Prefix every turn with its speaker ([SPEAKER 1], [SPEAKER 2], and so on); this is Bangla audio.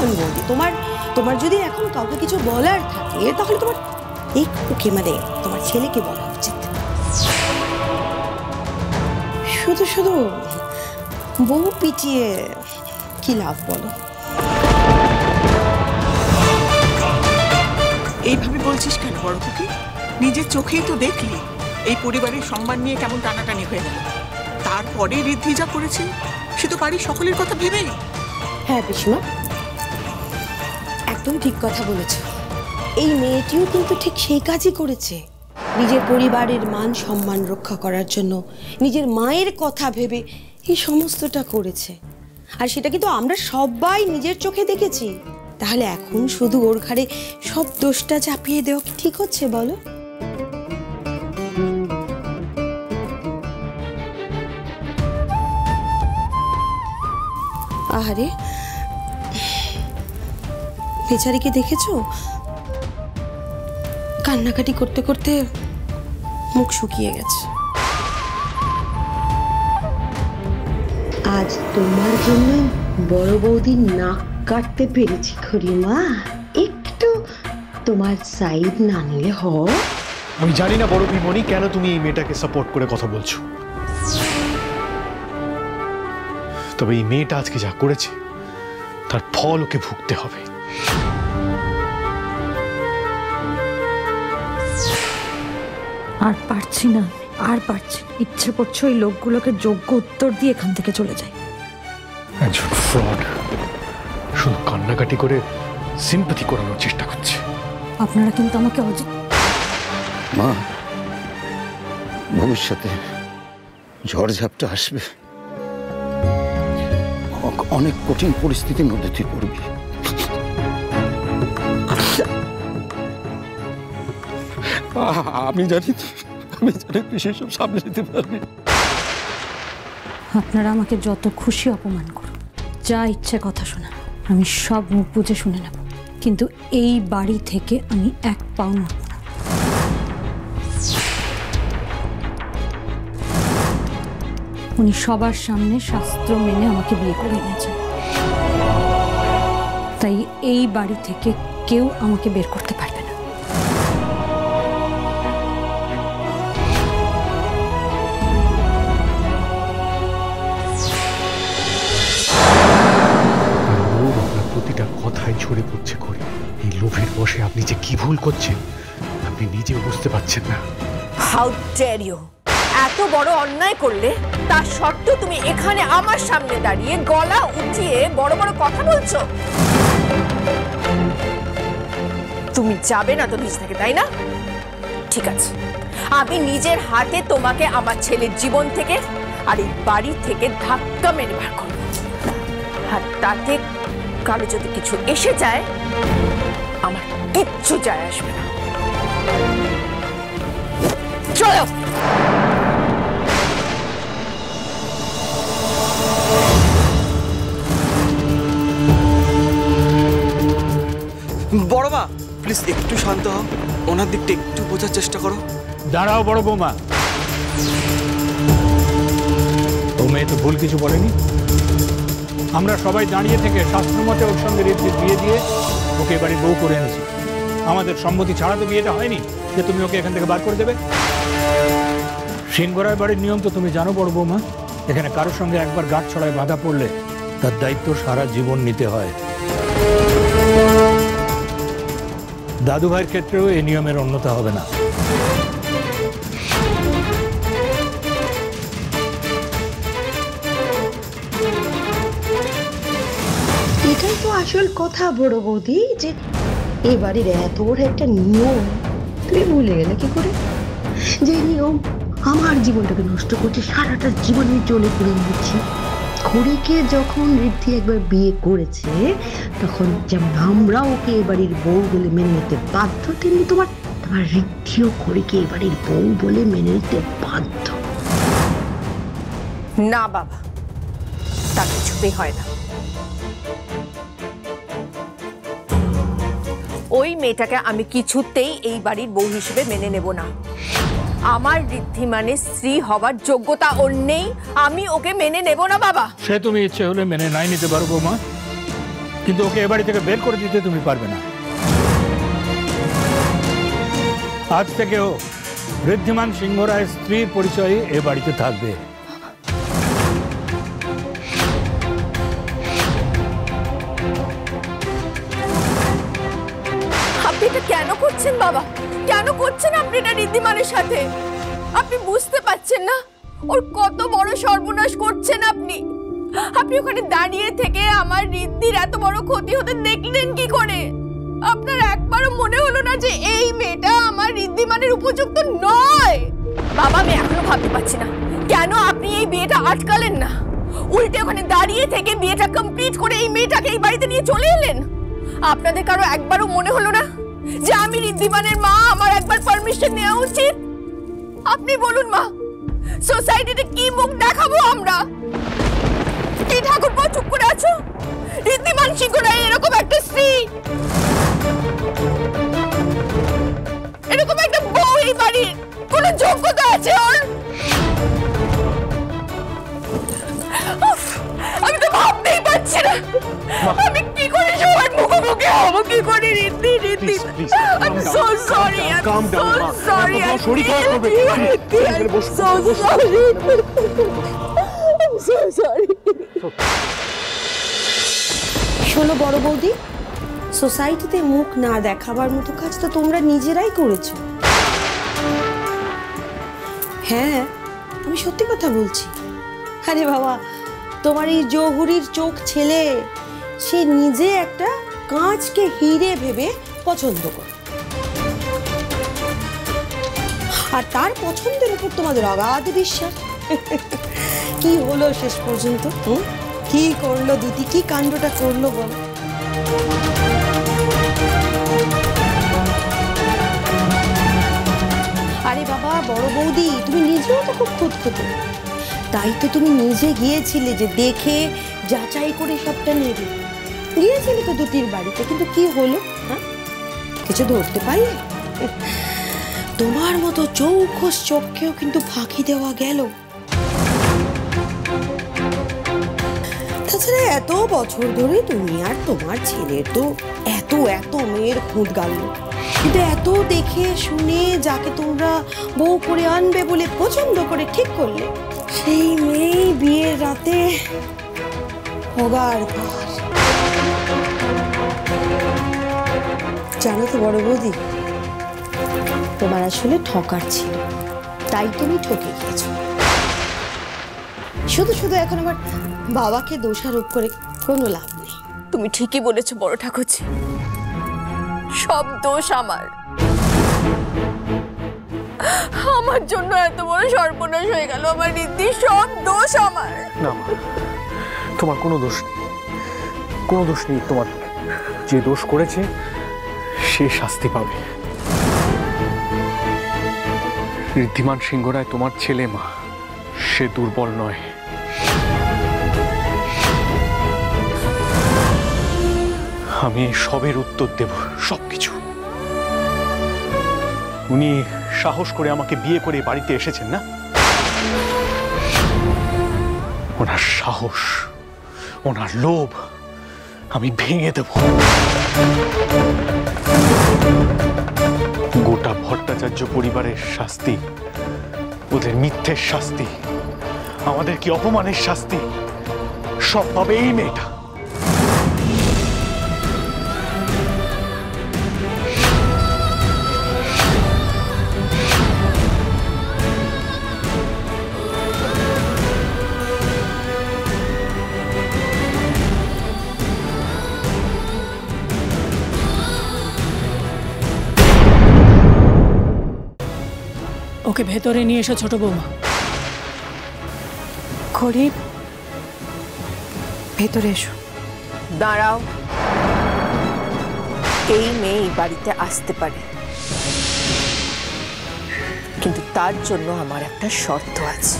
[SPEAKER 1] দেখুন বৌদি, তোমার যদি এখন কাউকে কিছু বলার থাকে তাহলে তোমার এই ওকে মানে তোমার ছেলেকে বলা উচিত। শুধু শুধু বউ পিটিয়ে কি লাভ বলো?
[SPEAKER 2] এইভাবে বলছিস কেন বড় খুকি? নিজের চোখেই তো দেখলি এই পরিবারের সম্মান নিয়ে কেমন টানাটানি হয়ে গেল। তারপরে ঋদ্ধি যা করেছে সে তো বাড়ির সকলের কথা ভেবেই।
[SPEAKER 1] হ্যাঁ পিসিমা, একদম ঠিক কথা বলেছ। এই মেয়েটিও কিন্তু ঠিক সেই কাজই করেছে। নিজের পরিবারের মান সম্মান রক্ষা করার জন্য নিজের মায়ের কথা ভেবে এই সমস্তটা করেছে। আর সেটা কিন্তু আমরা সবাই নিজের চোখে দেখেছি। তাহলে এখন শুধু ওর ঘাড়ে সব দোষটা চাপিয়ে দেওয়া কি ঠিক হচ্ছে বলো? আহারে, বেচারিকে দেখেছো? কান্নাকাটি করতে করতে মুখ শুকিয়ে গেছে।
[SPEAKER 3] আজ তোমার জন্য বড় বৌদির নাক কাটতে পেরেছি খুড়িমা। একটু তোমার সাইড না নিলে হয়?
[SPEAKER 4] আমি জানি না বড় বিমনি কেন তুমি এই মেয়েটাকে সাপোর্ট করে কথা বলছো, তবে এই মেয়েটা আজকে যা করেছে তার ফল ওকে ভুগতে হবে।
[SPEAKER 5] আর পারছি না, আর পারছি। ইচ্ছে করছে ওই লোকগুলোকে যোগ্য উত্তর দিয়ে এখান থেকে চলে যায়।
[SPEAKER 4] একজন ফ্রড শুধু কান্নাকাটি করে সিম্পাথি করানোর চেষ্টা করছে।
[SPEAKER 5] আপনারা কিন্তু আমাকে
[SPEAKER 6] মা, ভবিষ্যতে ঝড়ঝাপটা আসবে, অনেক কঠিন পরিস্থিতির মধ্যে তুই পড়বি। আমি জানি তুই সেসব সামনে নিতে পারবি।
[SPEAKER 5] আপনারা আমাকে যত খুশি অপমান করুন, যা ইচ্ছে কথা শোনা, আমি সব মুখ বুঝে শুনে নেব, কিন্তু এই বাড়ি থেকে আমি এক পাও নড়ব না। উনি সবার সামনে শাস্ত্র মেনে আমাকে বিয়ে করে নিয়েছেন, তাই এই বাড়ি থেকে কেউ আমাকে বের করতে পারবে না।
[SPEAKER 4] প্রতিটা কথায় ঝরে পড়ছে করে। এই লোভের বশে আপনি যে কি ভুল করছেন আপনি নিজেও বুঝতে পারছেন না।
[SPEAKER 7] How dare you! এত বড় অন্যায় করলে তার সত্ত্বেও তুমি এখানে আমার সামনে দাঁড়িয়ে গলা উঠিয়ে বড় বড় কথা বলছো। তুমি যাবে না তো নিজ থেকে, তাই না? ঠিক আছে, আমি নিজের হাতে তোমাকে আমার ছেলের জীবন থেকে আর এই বাড়ি থেকে ধাক্কা মেরে বার করব। আর তাতে কারো যদি কিছু এসে যায় আমার কিচ্ছু যায় আসবে না। চলো।
[SPEAKER 8] বড় মা প্লিজ একটু শান্ত হও, ওনার দিকটা একটু বোঝার চেষ্টা করো।
[SPEAKER 9] দাঁড়াও বড় বৌমা, ও মেয়ে তো ভুল কিছু বলেনি। আমরা সবাই দাঁড়িয়ে থেকে শাস্ত্রমতে ওর সঙ্গে ঋদ্ধির বিয়ে দিয়ে ওকে এবারে বউ করে এনেছি। আমাদের সম্মতি ছাড়া তো বিয়েটা হয়নি যে তুমি ওকে এখান থেকে বার করে দেবে। সিংহরায় বাড়ির নিয়ম তো তুমি জানো বড় বৌমা, এখানে কারোর সঙ্গে একবার গাঁট ছড়ায় বাধা পড়লে তার দায়িত্ব সারা জীবন নিতে হয়। দাদু ভাইয়ের ক্ষেত্রেও এই নিয়মের অন্যতা হবে না।
[SPEAKER 3] এটাই তো আসল কথা বড় বৌদি, যে এবারের এত বড় একটা নিয়ম তুমি ভুলে গেলে কি করে? যে নিয়ম আমার জীবনটাকে নষ্ট করছে, সারাটা জীবন আমি চলে পড়ে নিচ্ছি। খুড়িকে যখন ঋদ্ধি একবার বিয়ে করেছে তখন যেমন আমরা ওকে এবাড়ির বউ বলে মেনে নিতে বাধ্য, তেমনি তোমার ঋদ্ধিও খুড়িকে এবাড়ির বউ বলে মেনে নিতে বাধ্য।
[SPEAKER 7] না বাবা, তা কিছুতেই হয় না। ওই মেয়েটাকে আমি কিছুতেই এই বাড়ির বউ হিসেবে মেনে নেব না। আমার ঋদ্ধি মানে স্ত্রী হওয়ার যোগ্যতা ওর নেই, আমি ওকে মেনে নেব না বাবা।
[SPEAKER 9] সে তুমি ইচ্ছে হলে মেনে নাই নিতে পারো বৌমা, কিন্তু ওকে এ বাড়ি থেকে বের করে দিতে তুমি পারবে না। আজ থেকে ও ঋদ্ধিমান সিংহ রায়ের স্ত্রীর পরিচয়ে এ বাড়িতে থাকবে।
[SPEAKER 7] আপনি এটা কেন করছেন বাবা? কেন করছেন আপনি এটা ঋদ্ধিমানের সাথে? আপনি বুঝতে পারছেন না ওর কত বড় সর্বনাশ করছেন আপনি? আপনি ওখানে দাঁড়িয়ে থেকে আমার ঋদ্ধির এত বড় ক্ষতি হতে দেখলেন কি করে? আপনার একবারও মনে হলো না যে এই মেয়েটা আমার ঋদ্ধিমানের উপযুক্ত নয়? বাবা, আমি এখনো ভাবতে পারছি না কেন আপনি এই বিয়েটা আটকালেন না। উল্টে ওখানে দাঁড়িয়ে থেকে বিয়েটা কমপ্লিট করে এই মেয়েটাকে এই বাড়িতে নিয়ে চলে এলেন। আপনাদের কারো একবারও মনে হলো না যে আমি ঋদ্ধিমানের মা, আমার একবার পারমিশন নেওয়া উচিত? আপনি বলুন মা, সোসাইটিতে কি মুখ দেখাবো আমরা? কি ঠাকুরপো চুপ করে আছো? ঋদ্ধিমান সিংহ রায় এরকম একটা স্ত্রী, এরকম একটা বউ এই বাড়ির কোনো যোগ্যতা আছে ওর? আমি তো ভাবতেই পারছি না আমি কি করে সবার মুখোমুখি হবো, কি করে? ঋদ্ধি ঋদ্ধি I'm so sorry, I'm so sorry, I'm so sorry.
[SPEAKER 1] শোনো বড় বৌদি, সোসাইটিতে মুখ না দেখাবার মতো কাজ তো তোমরা নিজেরাই করেছো। হ্যাঁ, আমি সত্যি কথা বলছি। আরে বাবা, তোমার এই জহুরির চোখ ছেলে, সে নিজে একটা কাঁচকে হিরে ভেবে পছন্দ করে, আর তার পছন্দের উপর তোমাদের অগাধ বিশ্বাস। কি হলো শেষ পর্যন্ত? কি করলো দিদি, কি কাণ্ডটা করলো বল? আরে বাবা বড় বৌদি, তুমি নিজেও তো খুব খুঁতখুঁতে, তাই তো তুমি নিজে গিয়েছিলে যে দেখে যাচাই করে সবটা নেবে। গিয়েছিলে তো দুটির বাড়িতে, কিন্তু কি হলো? হ্যাঁ, কিছু ধরতে পারলে? তোমার মতো চৌখস চোখকেও কিন্তু ফাঁকি দেওয়া গেল। তাছাড়া এত বছর ধরে তুমি আর তোমার ছেলে তো এত এত মেয়ের খুঁত গালল, কিন্তু এত দেখে শুনে যাকে তোমরা বউ করে আনবে বলে পছন্দ করে ঠিক করলে, সেই মেয়ে বিয়ের রাতে হগার ঘর। জানো তো বড় বৌদি, তোমার আসলে ঠকার ছিল, তাই তুমি ঠকে গিয়েছো। শুধু শুধু এখন আবার বাবাকে দোষারোপ করে কোনো লাভ নেই।
[SPEAKER 7] তুমি ঠিকই বলেছো বড় ঠাকুরজি, সব দোষ আমার। আমার জন্য এত বড় সর্বনাশ হয়ে গেল আমার ঋদ্ধি, সব দোষ আমার।
[SPEAKER 4] না মা, তোমার কোনো দোষ নেই, কোনো দোষ নেই। তোমার যে দোষ করেছে সে শাস্তি পাবে। ঋদ্ধিমান সিংহ রায় তোমার ছেলে মা, সে দুর্বল নয়। আমি সবের উত্তর দেব, সবকিছু। উনি সাহস করে আমাকে বিয়ে করে বাড়িতে এসেছেন না, ওনার সাহস, ওনার লোভ আমি ভেঙে দেব। গোটা ভট্টাচার্য পরিবারের শাস্তি, ওদের মিথ্যের শাস্তি, আমাদের কি অপমানের শাস্তি, সব পাবে এই মেয়েটা।
[SPEAKER 5] ওকে ভেতরে নিয়ে এসো ছোট বৌমা।
[SPEAKER 1] খরিব, ভেতরে এসো।
[SPEAKER 7] দাঁড়াও, এই মেয়ে এই বাড়িতে আসতে পারে, কিন্তু তার জন্য আমার একটা শর্ত আছে।